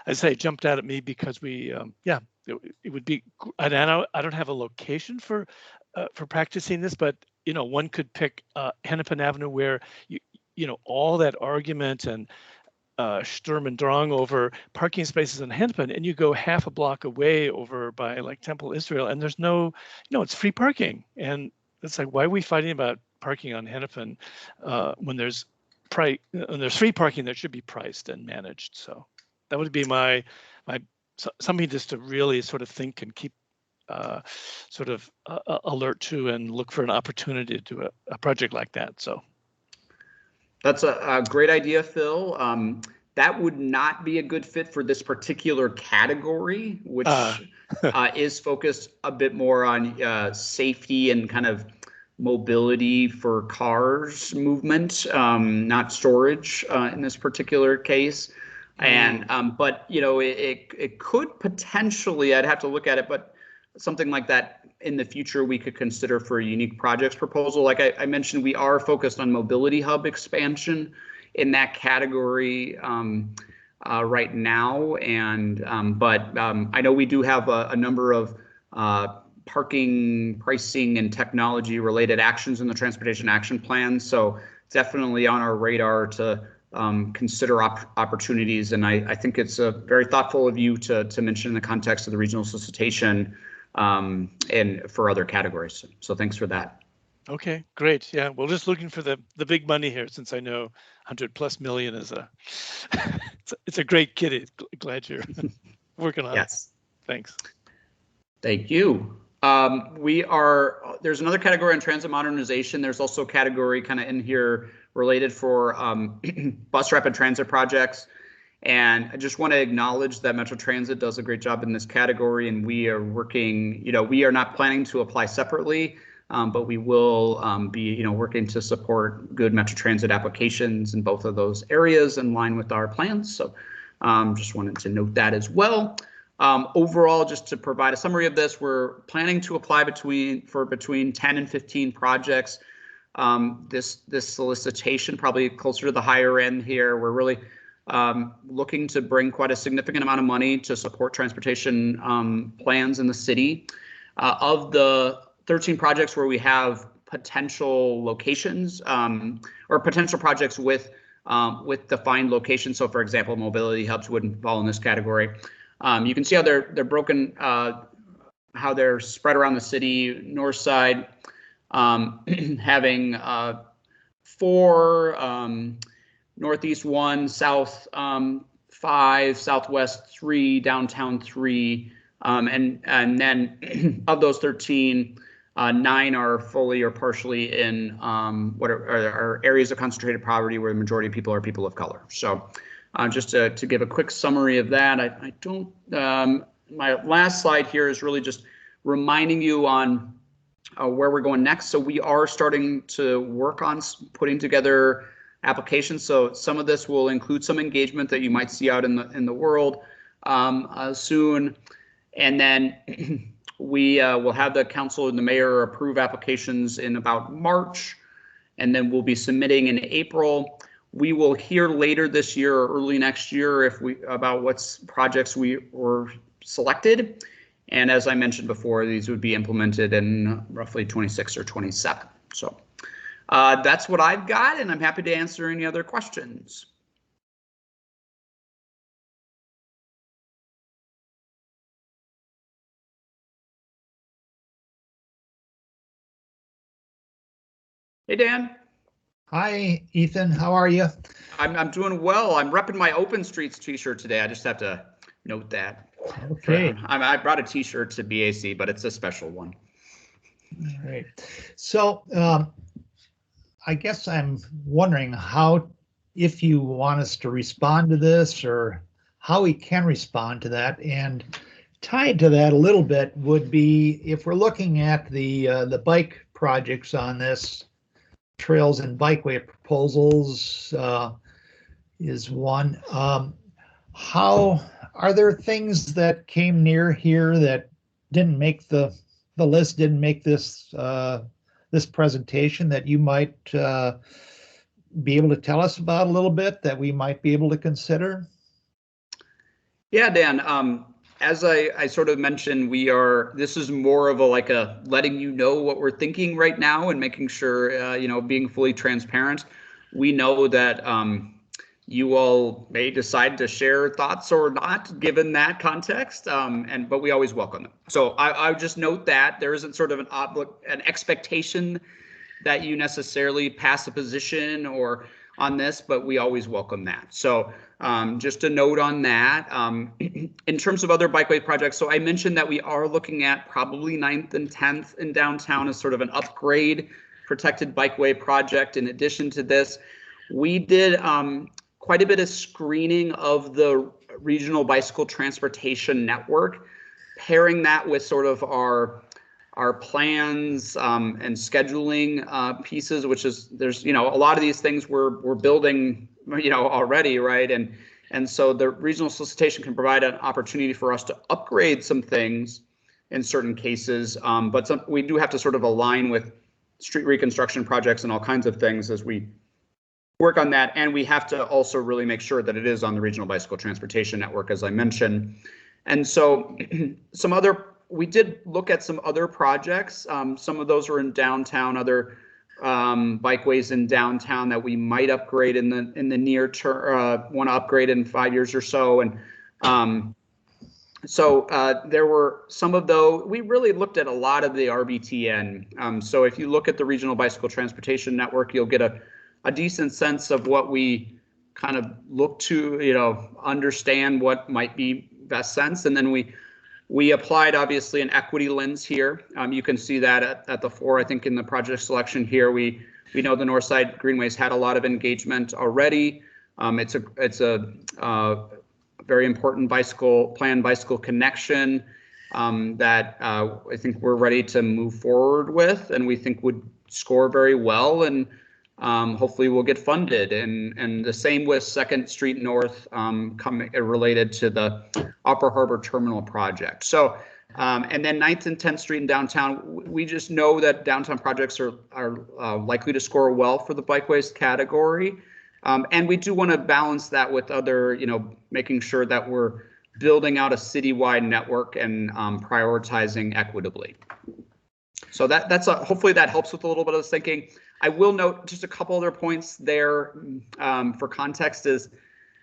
I say, jumped out at me because we, it would be, I don't have a location for practicing this, but, you know, one could pick Hennepin Avenue, where, you know, all that argument and Sturm and Drang over parking spaces in Hennepin, and you go half a block away over by like Temple Israel, and there's no, you know, it's free parking. And it's like, why are we fighting about parking on Hennepin when there's free parking that should be priced and managed? So that would be my something just to really sort of think and keep sort of alert to, and look for an opportunity to do a project like that. So that's a great idea, Phil. That would not be a good fit for this particular category, which is focused a bit more on safety and kind of mobility for cars movement, not storage in this particular case. And but you know, it could potentially, I'd have to look at it, but something like that in the future we could consider for a unique projects proposal. Like I mentioned, we are focused on mobility hub expansion in that category right now, and but I know we do have a number of parking, pricing, and technology related actions in the transportation action plan. So definitely on our radar to consider opportunities. And I think it's very thoughtful of you to mention in the context of the regional solicitation and for other categories. So thanks for that. Okay, great. Yeah, we're just looking for the big money here, since I know 100+ million is it's a great kitty. Glad you're working on it. Thanks. Thank you. There's another category on transit modernization. There's also a category kind of in here related for bus rapid transit projects. And I just want to acknowledge that Metro Transit does a great job in this category, and we are working, we are not planning to apply separately, but we will be, working to support good Metro Transit applications in both of those areas in line with our plans. So just wanted to note that as well. Overall, just to provide a summary of this, we're planning to apply between 10 and 15 projects. This solicitation probably closer to the higher end here. We're really looking to bring quite a significant amount of money to support transportation plans in the city. Of the 13 projects where we have potential locations or potential projects with defined locations. So, for example, mobility hubs wouldn't fall in this category. You can see how they're broken, how they're spread around the city. North side having 4, northeast 1, south 5, southwest 3, downtown 3, and then of those 13, 9 are fully or partially in what are areas of concentrated poverty where the majority of people are people of color. So just to give a quick summary of that, I don't, my last slide here is really just reminding you on where we're going next. So we are starting to work on putting together applications. So some of this will include some engagement that you might see out in the world soon. And then we will have the council and the mayor approve applications in about March, and then we'll be submitting in April. We will hear later this year or early next year about what projects we were selected. And as I mentioned before, these would be implemented in roughly 26 or 27. So that's what I've got, and I'm happy to answer any other questions. Hey, Dan. Hi, Ethan. How are you? I'm doing well. I'm repping my Open Streets t-shirt today. I just have to note that. Okay. I brought a t-shirt to BAC, but it's a special one. All right. So I guess I'm wondering if you want us to respond to this or how we can respond to that. And tied to that a little bit would be if we're looking at the bike projects on this, trails and bikeway proposals is one. How are there things that came near here that didn't make the list, didn't make this this presentation that you might be able to tell us about a little bit that we might be able to consider? Yeah, Dan. As I sort of mentioned, this is more of a letting you know what we're thinking right now and making sure, being fully transparent. We know that you all may decide to share thoughts or not, given that context, but we always welcome them. So I would just note that there isn't sort of an expectation that you necessarily pass a position or on this, but we always welcome that. So just a note on that. In terms of other bikeway projects, so I mentioned that we are looking at probably 9th and 10th in downtown as sort of an upgrade protected bikeway project. In addition to this, we did quite a bit of screening of the regional bicycle transportation network, pairing that with sort of our plans and scheduling pieces, which is there's a lot of these things we're building already, right? And so the regional solicitation can provide an opportunity for us to upgrade some things in certain cases, but we do have to sort of align with street reconstruction projects and all kinds of things as we work on that. And we have to also really make sure that it is on the regional bicycle transportation network, as I mentioned. And so we did look at some other projects. Some of those were in downtown, other bikeways in downtown that we might upgrade in the near term, want to upgrade in 5 years or so. And so there were some of those. We really looked at a lot of the RBTN. So if you look at the regional bicycle transportation network, you'll get a decent sense of what we kind of look to, understand what might be best sense. And then we applied obviously an equity lens here. You can see that at the fore. I think in the project selection here, we know the Northside Greenways had a lot of engagement already. It's a very important planned bicycle connection that I think we're ready to move forward with, and we think would score very well, and hopefully we'll get funded. And the same with 2nd Street North related to the Upper Harbor Terminal project. So, and then 9th and 10th Street in downtown, we just know that downtown projects are likely to score well for the bikeways category. And we do want to balance that with other, making sure that we're building out a citywide network and prioritizing equitably. So hopefully that helps with a little bit of this thinking. I will note just a couple other points there for context is,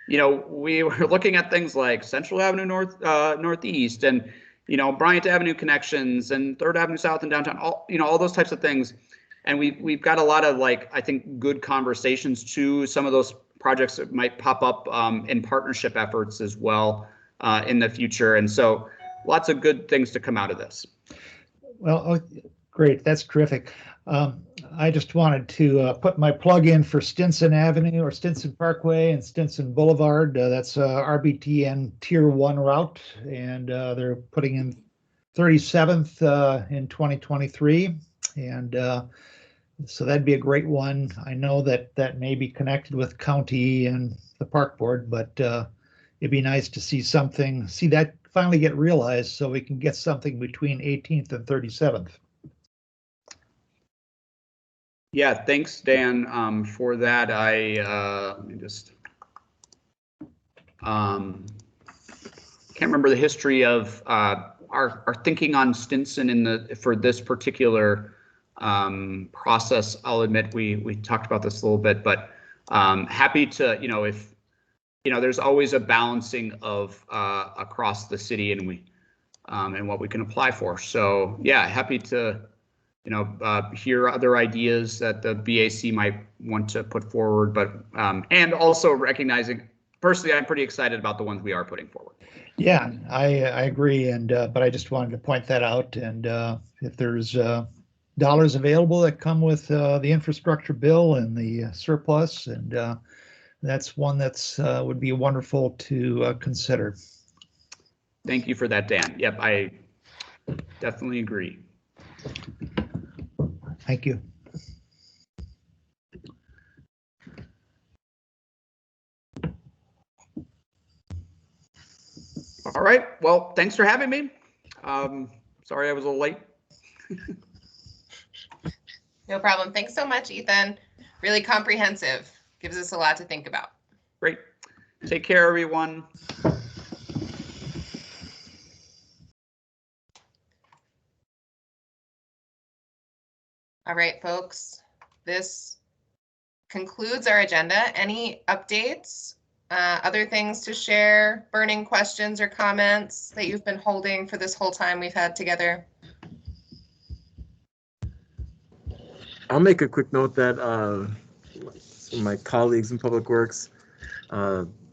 we were looking at things like Central Avenue Northeast and, Bryant Avenue connections and 3rd Avenue South and downtown, all those types of things. And we've got a lot of I think good conversations too. Some of those projects that might pop up in partnership efforts as well in the future. And so lots of good things to come out of this. Well, great. That's terrific. I just wanted to put my plug in for Stinson Avenue or Stinson Parkway and Stinson Boulevard. That's RBTN Tier 1 route, and they're putting in 37th in 2023. And so that'd be a great one. I know that may be connected with county and the park board, but it'd be nice to see that finally get realized so we can get something between 18th and 37th. Yeah, thanks, Dan, for that. Let me just can't remember the history of our thinking on Stinson for this particular process. I'll admit we talked about this a little bit, but happy to, if there's always a balancing of across the city and what we can apply for. So yeah, happy to hear other ideas that the BAC might want to put forward, but and also recognizing personally, I'm pretty excited about the ones we are putting forward. Yeah, I agree, and but I just wanted to point that out. And if there's dollars available that come with the infrastructure bill and the surplus, and that's one that's would be wonderful to consider. Thank you for that, Dan. Yep, I definitely agree. Thank you. All right. Well, thanks for having me. Sorry I was a little late. No problem. Thanks so much, Ethan. Really comprehensive. Gives us a lot to think about. Great. Take care, everyone. All right, folks. This concludes our agenda. Any updates? Other things to share? Burning questions or comments that you've been holding for this whole time we've had together? I'll make a quick note that some of my colleagues in Public Works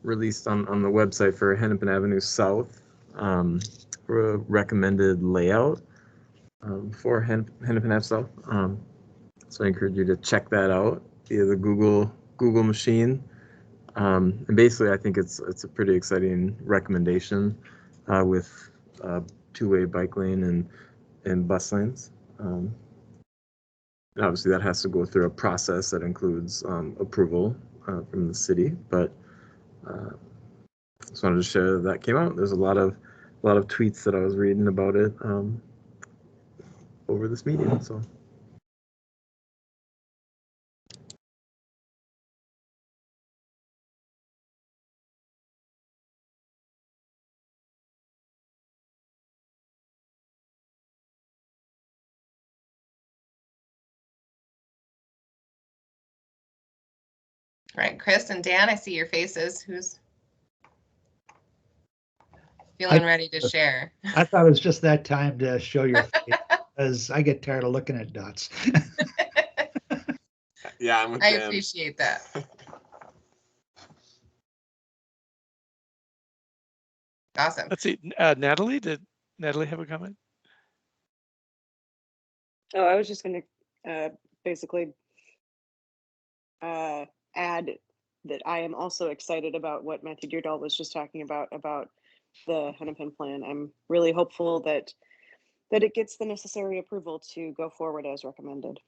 released on the website for Hennepin Avenue South for a recommended layout for Hennepin Ave South. So I encourage you to check that out via the Google machine. And basically, I think it's a pretty exciting recommendation with two-way bike lane and bus lanes. And obviously, that has to go through a process that includes approval from the city. But just wanted to share that came out. There's a lot of tweets that I was reading about it over this meeting. So. All right, Chris and Dan, I see your faces. Who's feeling ready to share? I thought it was just that time to show your face, because I get tired of looking at dots. Yeah, I'm with I Dan. appreciate that. Awesome. Let's see. Natalie, did Natalie have a comment? Oh, I was just going to basically add that I am also excited about what Matthew Deardahl was just talking about the Hennepin plan. I'm really hopeful that it gets the necessary approval to go forward as recommended.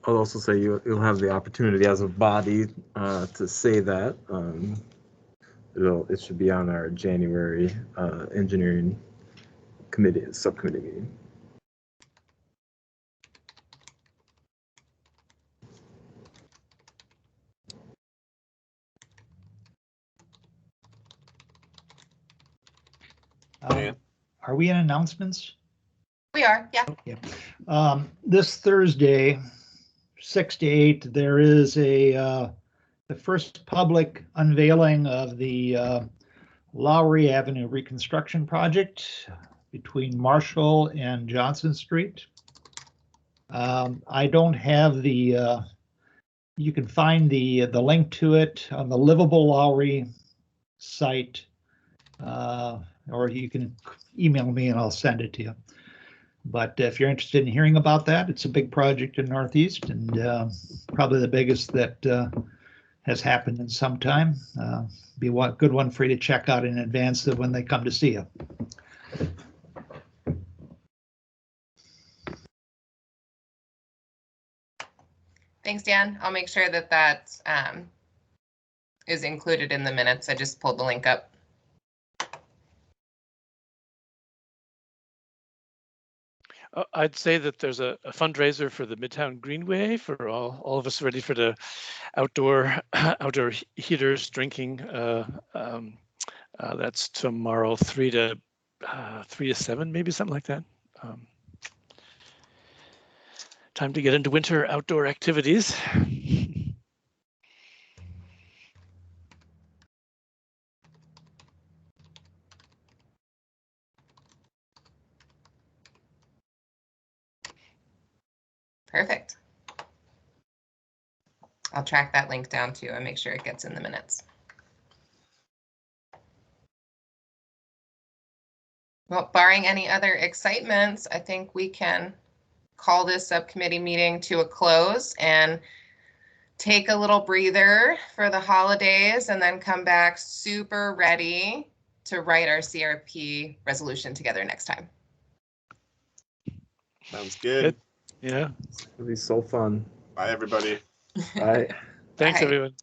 I'll also say you'll have the opportunity as a body to say that. It should be on our January engineering committee subcommittee meeting. Are we in announcements? We are, yeah. Okay. This Thursday, 6 to 8, there is the first public unveiling of the Lowry Avenue reconstruction project between Marshall and Johnson Street. I don't have the, you can find the link to it on the Livable Lowry site, or you can email me and I'll send it to you. But if you're interested in hearing about that, it's a big project in Northeast and probably the biggest that has happened in some time. Be a good one for you to check out in advance of when they come to see you. Thanks, Dan. I'll make sure that is included in the minutes. I just pulled the link up. I'd say that there's a fundraiser for the Midtown Greenway for all of us ready for the outdoor heaters drinking. That's tomorrow, 3 to 7, maybe something like that. Time to get into winter outdoor activities. Perfect. I'll track that link down too and make sure it gets in the minutes. Well, barring any other excitements, I think we can call this subcommittee meeting to a close and take a little breather for the holidays and then come back super ready to write our CRP resolution together next time. Sounds good. Yeah. It'll be so fun. Bye, everybody. Bye. Thanks, Bye. everyone.